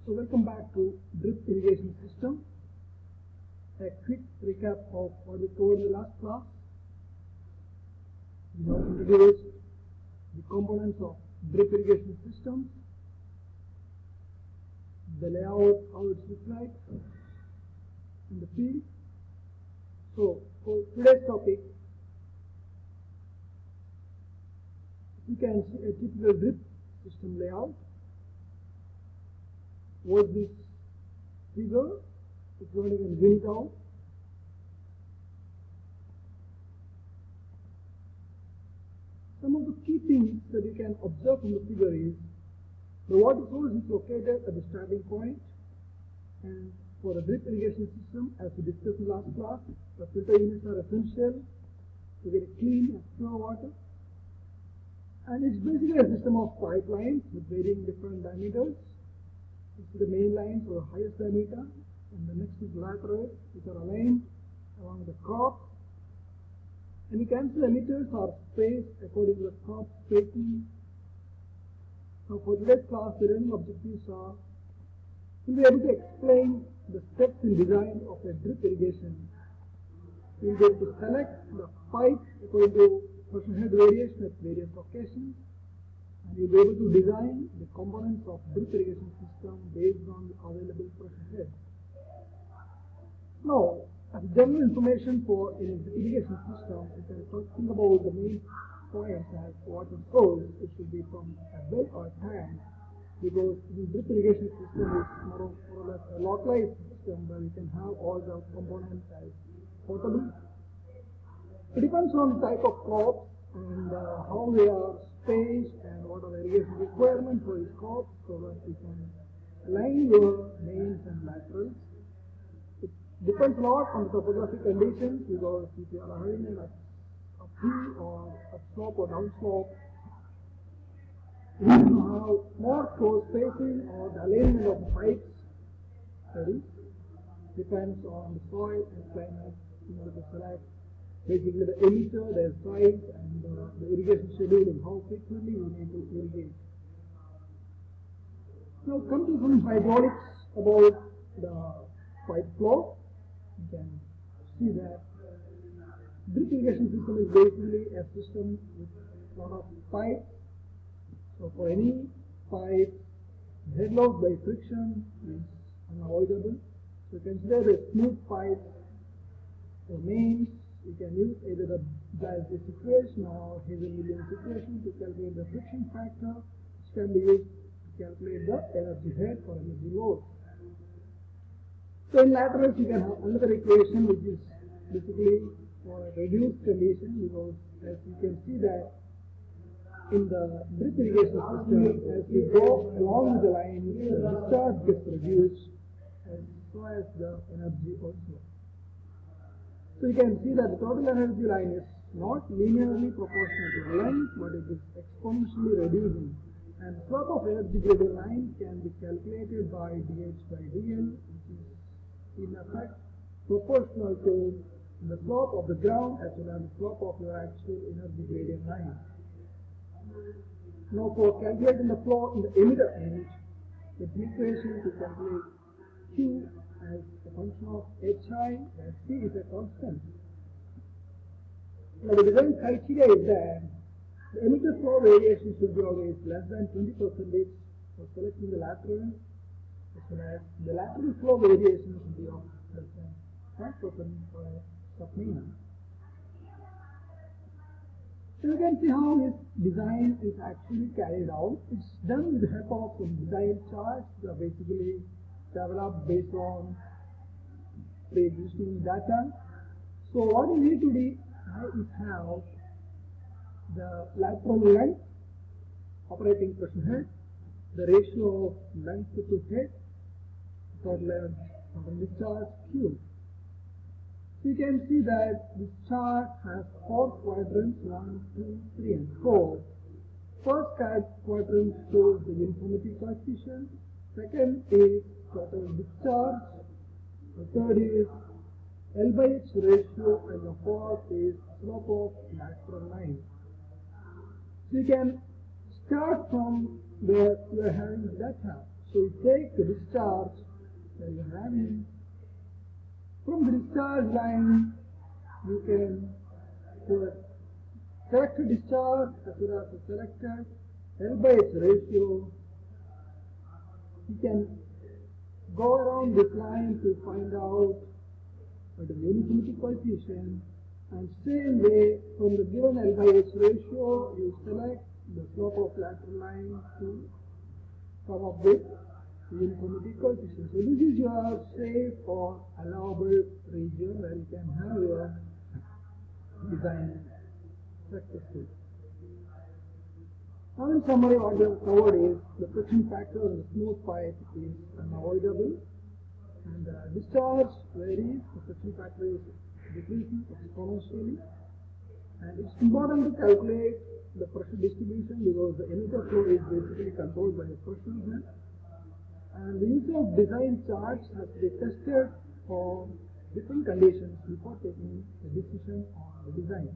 So welcome back to drip irrigation system. A quick recap of what we covered in the last class. We have introduced the components of drip irrigation system, the layout, how it looks like in the field. So for today's topic, you can see a typical drip system layout. What this figure, if you can zoom it out. Some of the key things that you can observe from the figure is the water source is located at the starting point, and for the drip irrigation system, as we discussed in last class, the filter units are essential to get clean and pure water. And it's basically a system of pipelines with varying different diameters. This is the main line for the highest diameter, and the next is lateral, which are aligned along the crop. And you can see the emitters are spaced according to the crop spacing. Now for today's class, the learning objectives are we'll be able to explain the steps in design of a drip irrigation. We'll be able to select the pipe according to pressure head variation at various locations. And you'll be able to design the components of drip irrigation system based on the available pressure head. Now, as general information for an irrigation system, if I think about the main points as water source, it should be from a well or a tank, because the drip irrigation system is more or less a localized system where you can have all the components as portable. It depends on the type of crops and how they are spaced and what are the irrigation requirements for each crop, so that you can line your mains and laterals. It depends a lot on the topographic conditions, because if you are having an uphill or upslope or downslope, you need to have more close spacing or the alignment of the pipes. That is, depends on the soil and climate in order to select basically the emitter, their size, and the irrigation scheduling, how frequently you need to irrigate. Now come to some hydraulics about the pipe flow. You can see that drip irrigation system is basically a system with a lot of pipes. So for any pipe, head loss by friction is unavoidable. So consider the smooth pipe or mains. You can use either the Glasgow situation or Hazel-Williams situation to calculate the friction factor, which can be used to calculate the energy head or energy load. So in laterals, you can have another equation which is basically for a reduced condition, because as you can see that in the drip irrigation system, as we go along the line, the discharge gets reduced, and so as the energy also. So you can see that the total energy line is not linearly proportional to the length, but it is exponentially reducing. And the slope of energy gradient line can be calculated by dH by dL, which is in effect proportional to the slope of the ground as well as the slope of your actual energy gradient line. Now for calculating the flow in the emitter end, the equation to calculate Q as a function of HI, where C is a constant. Now the design criteria is that the emitter flow variation should be always less than 20% for selecting the lateral, as well as the lateral flow variation should be of less than 5% for a submain. So you can see how this design is actually carried out. It's done with the help of some design charts that are basically developed based on pre-existing data. So what you need to do is have the lateral length, operating pressure head, the ratio of length to head, total length of the discharge Q. So you can see that this chart has 4 quadrants, 1, 2, 3, and 4. First quadrant shows the uniformity coefficient, second is total discharge, the third is L by H ratio, and the fourth is slope of lateral line. So you can start from where you are having data. So you take the discharge that you are having. From the discharge line, you can put selected discharge as well as the selected L by H ratio. You can go around this line to find out the uniformity coefficient, and same way from the given L by H ratio you select the slope of lateral line to come up with the uniformity coefficient. So this is your safe or allowable region where you can have your design successful. Now in summary, what we have covered is the friction factor on the smooth pipe is unavoidable, and the discharge varies, the friction factor is decreasing exponentially, and it's important to calculate the pressure distribution because the emitter flow is basically controlled by a pressure head, and the use of design charts has to be tested for different conditions before taking a decision on the design.